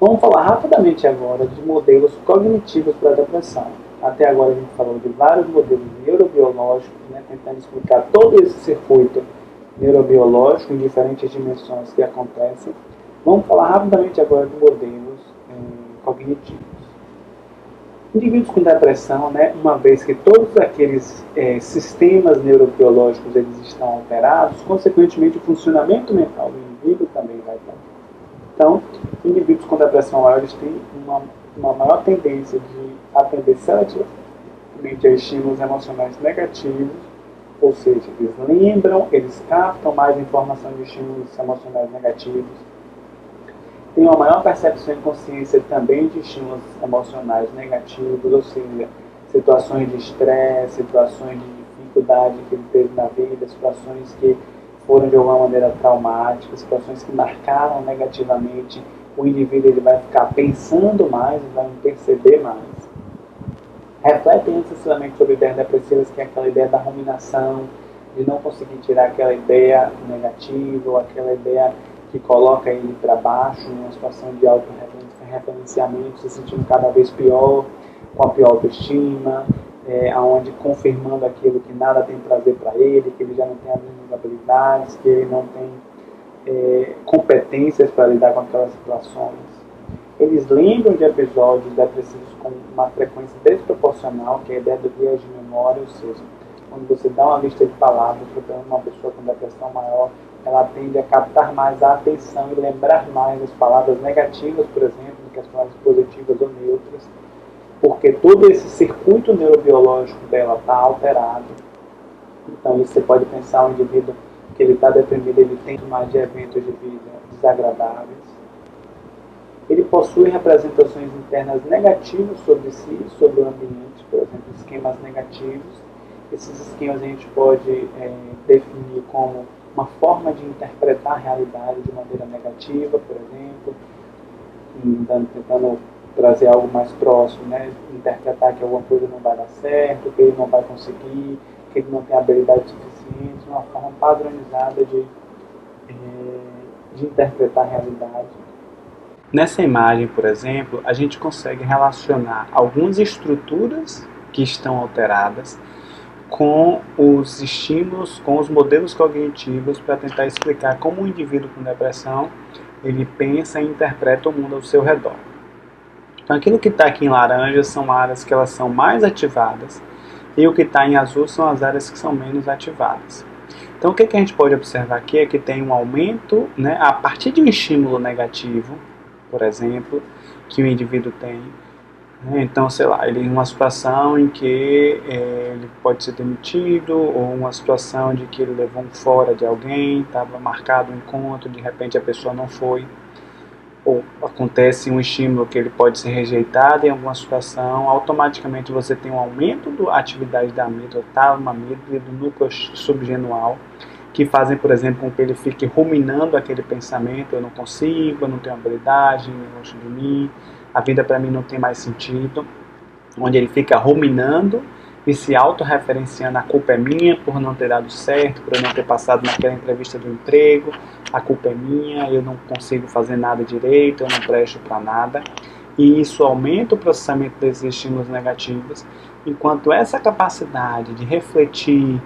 Vamos falar rapidamente agora de modelos cognitivos para a depressão. Até agora a gente falou de vários modelos neurobiológicos, tentando explicar todo esse circuito neurobiológico em diferentes dimensões que acontecem. Vamos falar rapidamente agora de modelos cognitivos. Indivíduos com depressão, uma vez que todos aqueles sistemas neurobiológicos eles estão alterados, consequentemente o funcionamento mental do indivíduo também vai estar. Então, indivíduos com depressão maior eles têm uma maior tendência de atender seletivamente a estímulos emocionais negativos, ou seja, eles lembram, eles captam mais informação de estímulos emocionais negativos, tem uma maior percepção e consciência também de estímulos emocionais negativos, ou seja, situações de estresse, situações de dificuldade que ele teve na vida, situações que foram de alguma maneira traumáticas, situações que marcaram negativamente, o indivíduo ele vai ficar pensando mais, vai perceber mais. Refletem excessivamente sobre ideias depressivas, que é aquela ideia da ruminação, de não conseguir tirar aquela ideia negativa ou aquela ideia que coloca ele para baixo, numa situação de auto-referenciamento, se sentindo cada vez pior, com a pior autoestima, onde confirmando aquilo que nada tem prazer para ele, que ele já não tem as mesmas habilidades, que ele não tem competências para lidar com aquelas situações. Eles lembram de episódios depressivos com uma frequência desproporcional, que é a ideia do viés de memória, ou seja, quando você dá uma lista de palavras para uma pessoa com depressão maior, ela tende a captar mais a atenção e lembrar mais as palavras negativas, por exemplo, do que as palavras positivas ou neutras, porque todo esse circuito neurobiológico dela está alterado. Então, você pode pensar um indivíduo que ele está deprimido, ele tem mais de eventos de vida desagradáveis. Ele possui representações internas negativas sobre si, sobre o ambiente, por exemplo, esquemas negativos. Esses esquemas a gente pode definir como uma forma de interpretar a realidade de maneira negativa, por exemplo, tentando trazer algo mais próximo, interpretar que alguma coisa não vai dar certo, que ele não vai conseguir, que ele não tem habilidade suficiente, uma forma padronizada de interpretar a realidade. Nessa imagem, por exemplo, a gente consegue relacionar algumas estruturas que estão alteradas com os estímulos, com os modelos cognitivos para tentar explicar como um indivíduo com depressão ele pensa e interpreta o mundo ao seu redor. Então aquilo que está aqui em laranja são áreas que elas são mais ativadas e o que está em azul são as áreas que são menos ativadas. Então o que a gente pode observar aqui é que tem um aumento, a partir de um estímulo negativo, por exemplo, que o indivíduo tem. Então, sei lá, ele em uma situação em que ele pode ser demitido, ou uma situação de que ele levou um fora de alguém, estava marcado um encontro, de repente a pessoa não foi, ou acontece um estímulo que ele pode ser rejeitado em alguma situação, automaticamente você tem um aumento da atividade da amígdala, e do núcleo subgenual, que fazem, por exemplo, com que ele fique ruminando aquele pensamento, eu não consigo, eu não tenho habilidade, eu gosto de mim, a vida para mim não tem mais sentido, onde ele fica ruminando e se autorreferenciando, a culpa é minha por não ter dado certo, por eu não ter passado naquela entrevista do emprego, a culpa é minha, eu não consigo fazer nada direito, eu não presto para nada, e isso aumenta o processamento desses estímulos negativos, enquanto essa capacidade de refletir,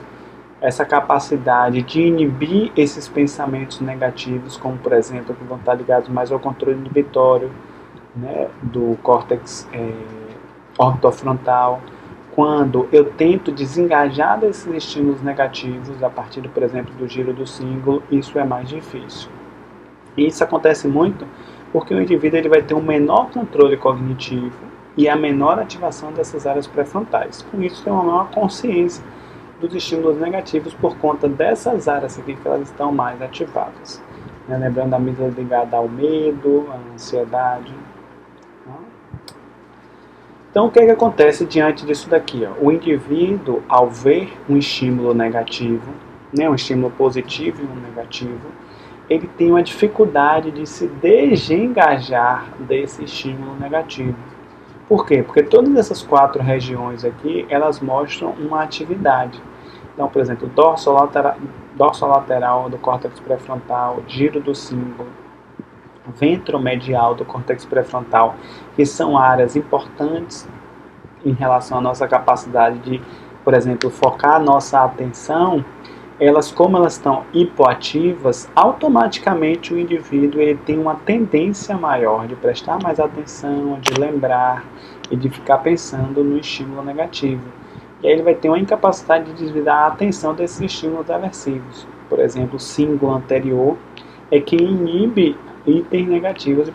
essa capacidade de inibir esses pensamentos negativos, como por exemplo, que vão estar ligados mais ao controle inibitório, do córtex orbitofrontal, quando eu tento desengajar desses estímulos negativos a partir, por exemplo, do giro do símbolo, isso é mais difícil. E isso acontece muito porque o indivíduo ele vai ter um menor controle cognitivo e a menor ativação dessas áreas pré-frontais. Com isso, tem uma maior consciência dos estímulos negativos por conta dessas áreas aqui que elas estão mais ativadas. Lembrando a amígdala ligada ao medo, à ansiedade. Então, o que acontece diante disso daqui? O indivíduo, ao ver um estímulo negativo, um estímulo positivo e um negativo, ele tem uma dificuldade de se desengajar desse estímulo negativo. Por quê? Porque todas essas 4 regiões aqui, elas mostram uma atividade. Então, por exemplo, dorsolateral do córtex pré-frontal, giro do símbolo, ventromedial do córtex pré-frontal, que são áreas importantes em relação à nossa capacidade de, por exemplo, focar a nossa atenção. Como elas estão hipoativas, automaticamente o indivíduo ele tem uma tendência maior de prestar mais atenção, de lembrar e de ficar pensando no estímulo negativo. E aí ele vai ter uma incapacidade de desviar a atenção desses estímulos aversivos. Por exemplo, o símbolo anterior é que inibe itens negativos e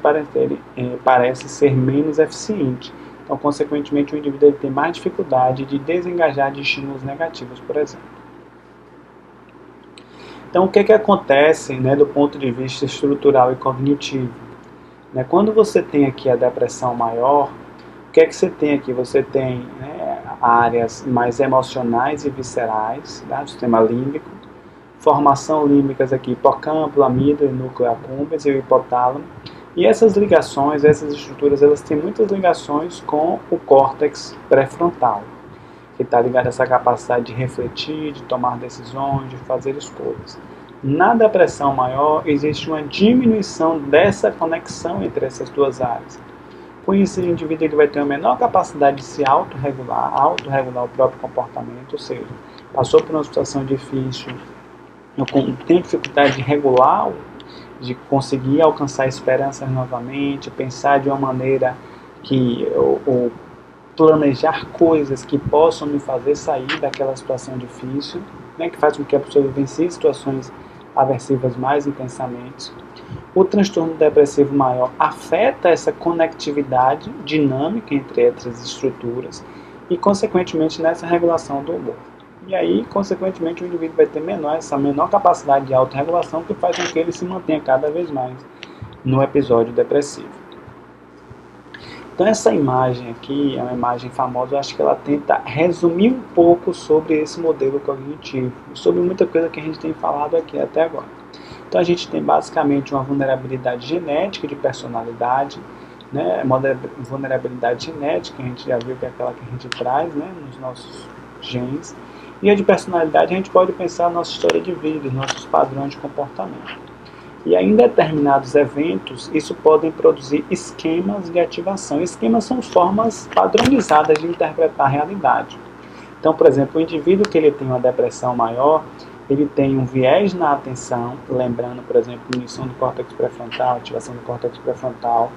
parece ser menos eficiente. Então, consequentemente, o indivíduo ele tem mais dificuldade de desengajar de estímulos negativos, por exemplo. Então, o que acontece, né, do ponto de vista estrutural e cognitivo? Quando você tem aqui a depressão maior, o que você tem aqui? Você tem, né, áreas mais emocionais e viscerais, tá, do sistema límbico, formação límbicas aqui, hipocampo, amígdala, núcleo accumbens e o hipotálamo. E essas ligações, essas estruturas, elas têm muitas ligações com o córtex pré-frontal, que está ligado a essa capacidade de refletir, de tomar decisões, de fazer escolhas. Na depressão maior, existe uma diminuição dessa conexão entre essas duas áreas. Com isso, o indivíduo ele vai ter uma menor capacidade de se autorregular o próprio comportamento, ou seja, passou por uma situação difícil, tem dificuldade de regular, de conseguir alcançar esperanças novamente, pensar de uma maneira que ou planejar coisas que possam me fazer sair daquela situação difícil, né, que faz com que a pessoa vivencie situações aversivas mais intensamente. O transtorno depressivo maior afeta essa conectividade dinâmica entre essas estruturas e, consequentemente, nessa regulação do humor. E aí, consequentemente, o indivíduo vai ter essa menor capacidade de autorregulação, que faz com que ele se mantenha cada vez mais no episódio depressivo. Então, essa imagem aqui é uma imagem famosa, eu acho que ela tenta resumir um pouco sobre esse modelo cognitivo, sobre muita coisa que a gente tem falado aqui até agora. Então, a gente tem basicamente uma vulnerabilidade genética de personalidade, né? Vulnerabilidade genética, a gente já viu que é aquela que a gente traz, né, nos nossos genes. E a de personalidade, a gente pode pensar na nossa história de vida, nossos padrões de comportamento. E aí, em determinados eventos, isso podem produzir esquemas de ativação. Esquemas são formas padronizadas de interpretar a realidade. Então, por exemplo, o indivíduo que ele tem uma depressão maior, ele tem um viés na atenção, lembrando, por exemplo, diminuição do córtex pré-frontal, ativação do córtex pré-frontal.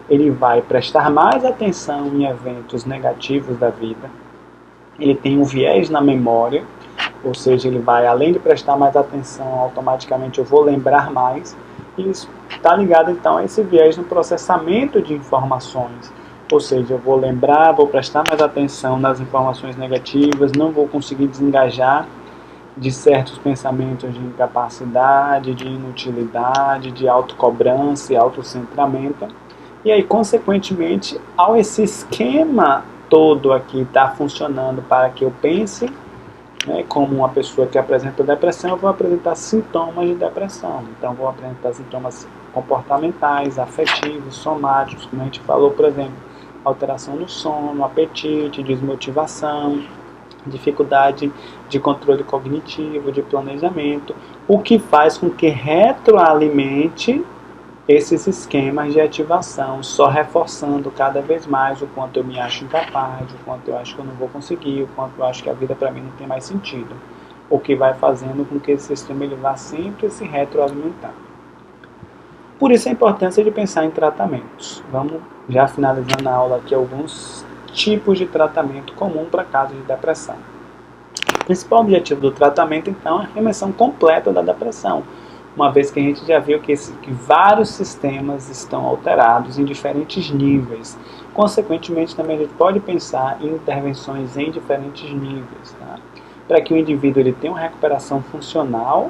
Ele vai prestar mais atenção em eventos negativos da vida. Ele tem um viés na memória, ou seja, ele vai, além de prestar mais atenção, automaticamente eu vou lembrar mais. E isso está ligado, então, a esse viés no processamento de informações. Ou seja, eu vou lembrar, vou prestar mais atenção nas informações negativas, não vou conseguir desengajar de certos pensamentos de incapacidade, de inutilidade, de autocobrança e autocentramento. E aí, consequentemente, ao esse esquema todo aqui estar funcionando para que eu pense, né, como uma pessoa que apresenta depressão, eu vou apresentar sintomas de depressão. Então, vou apresentar sintomas comportamentais, afetivos, somáticos, como a gente falou, por exemplo, alteração no sono, apetite, desmotivação, dificuldade de controle cognitivo, de planejamento, o que faz com que retroalimente esses esquemas de ativação, só reforçando cada vez mais o quanto eu me acho incapaz, o quanto eu acho que eu não vou conseguir, o quanto eu acho que a vida para mim não tem mais sentido, o que vai fazendo com que esse sistema ele vá sempre se retroalimentando. Por isso a importância de pensar em tratamentos. Vamos já finalizando a aula aqui alguns tipos de tratamento comum para casos de depressão. O principal objetivo do tratamento, então, é a remissão completa da depressão, uma vez que a gente já viu que vários sistemas estão alterados em diferentes níveis. Consequentemente, também a gente pode pensar em intervenções em diferentes níveis, tá? Para que o indivíduo ele tenha uma recuperação funcional,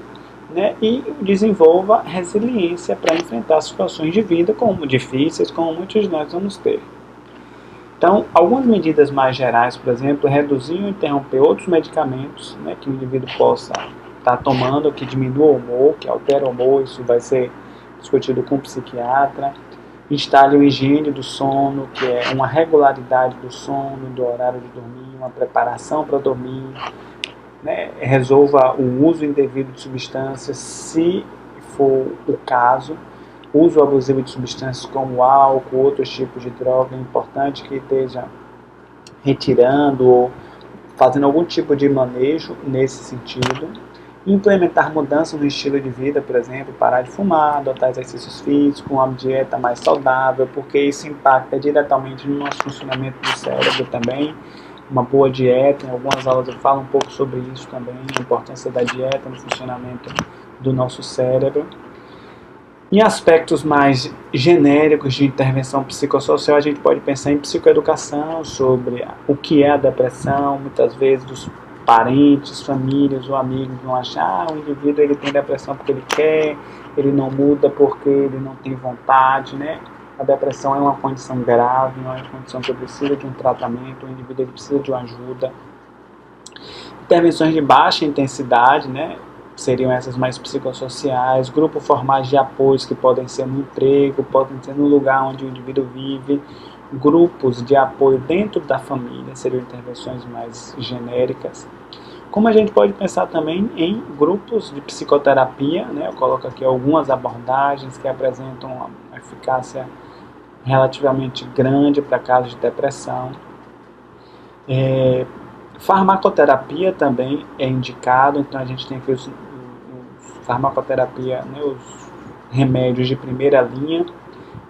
né, e desenvolva resiliência para enfrentar situações de vida como difíceis, como muitos de nós vamos ter. Então, algumas medidas mais gerais, por exemplo, reduzir ou interromper outros medicamentos, né, que o indivíduo possa estar tomando, que diminua o humor, que altera o humor, isso vai ser discutido com o psiquiatra. Instale o higiene do sono, que é uma regularidade do sono, do horário de dormir, uma preparação para dormir, né, resolva o uso indevido de substâncias, se for o caso, uso abusivo de substâncias como álcool, outros tipos de droga. É importante que esteja retirando ou fazendo algum tipo de manejo nesse sentido. Implementar mudanças no estilo de vida, por exemplo, parar de fumar, adotar exercícios físicos, uma dieta mais saudável, porque isso impacta diretamente no nosso funcionamento do cérebro também. Uma boa dieta, em algumas aulas eu falo um pouco sobre isso também, a importância da dieta no funcionamento do nosso cérebro. Em aspectos mais genéricos de intervenção psicossocial, a gente pode pensar em psicoeducação, sobre o que é a depressão. Muitas vezes os parentes, famílias ou amigos vão achar o indivíduo ele tem depressão porque ele quer, ele não muda porque ele não tem vontade, né? A depressão é uma condição grave, é uma condição que precisa de um tratamento, o indivíduo ele precisa de uma ajuda. Intervenções de baixa intensidade, né? Seriam essas mais psicossociais, grupos formais de apoios que podem ser no emprego, podem ser no lugar onde o indivíduo vive, grupos de apoio dentro da família, seriam intervenções mais genéricas. Como a gente pode pensar também em grupos de psicoterapia, né? Eu coloco aqui algumas abordagens que apresentam uma eficácia relativamente grande para casos de depressão. Farmacoterapia também é indicado, então a gente tem aqui os farmacoterapia, né, os remédios de primeira linha,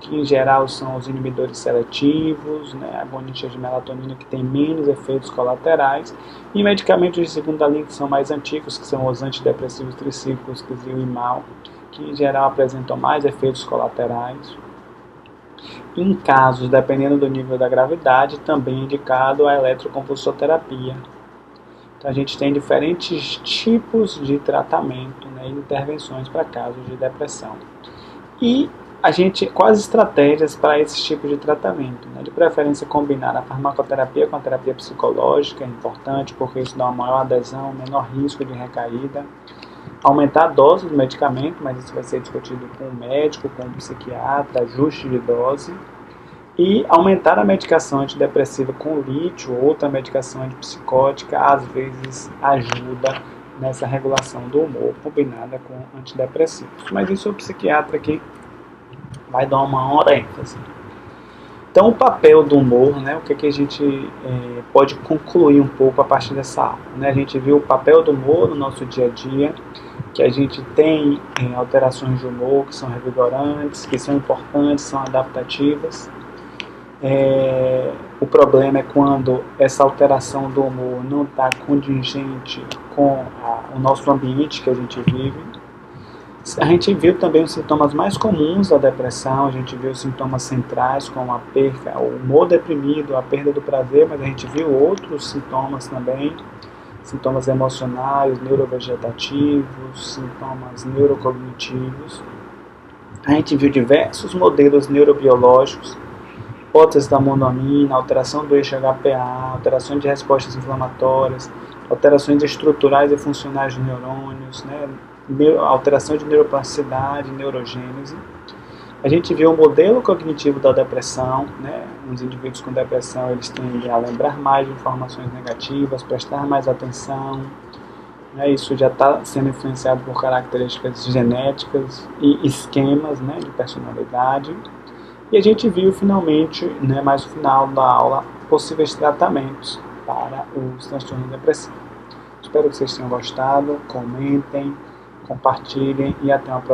que em geral são os inibidores seletivos, né, agonistas de melatonina que têm menos efeitos colaterais, e medicamentos de segunda linha que são mais antigos, que são os antidepressivos tricíclicos, que e o Imal, que em geral apresentam mais efeitos colaterais. Em casos, dependendo do nível da gravidade, também é indicado a eletroconvulsoterapia. Então a gente tem diferentes tipos de tratamento, né, e intervenções para casos de depressão. E quais estratégias para esse tipo de tratamento? Né? De preferência combinar a farmacoterapia com a terapia psicológica, é importante porque isso dá uma maior adesão, menor risco de recaída. Aumentar a dose do medicamento, mas isso vai ser discutido com o médico, com o psiquiatra, ajuste de dose. E aumentar a medicação antidepressiva com lítio ou outra medicação antipsicótica, às vezes ajuda nessa regulação do humor, combinada com antidepressivos. Mas isso é o psiquiatra que vai dar uma maior ênfase. Então, o papel do humor, né, o que a gente pode concluir um pouco a partir dessa aula. Né? A gente viu o papel do humor no nosso dia a dia, que a gente tem alterações de humor que são revigorantes, que são importantes, são adaptativas. O problema é quando essa alteração do humor não está contingente com o nosso ambiente que a gente vive. A gente viu também os sintomas mais comuns da depressão, a gente viu os sintomas centrais como a perda, o humor deprimido, a perda do prazer, mas a gente viu outros sintomas também, sintomas emocionais, neurovegetativos, sintomas neurocognitivos. A gente viu diversos modelos neurobiológicos, hipótese da monoamina, alteração do eixo HPA, alterações de respostas inflamatórias, alterações estruturais e funcionais de neurônios, né, alteração de neuroplasticidade, neurogênese. A gente viu o modelo cognitivo da depressão, né, os indivíduos com depressão eles tendem a lembrar mais de informações negativas, prestar mais atenção, né, isso já está sendo influenciado por características genéticas e esquemas, né, de personalidade. E a gente viu finalmente, né, mais no final da aula, possíveis tratamentos para os transtornos depressivos. Espero que vocês tenham gostado, comentem, compartilhem e até uma próxima.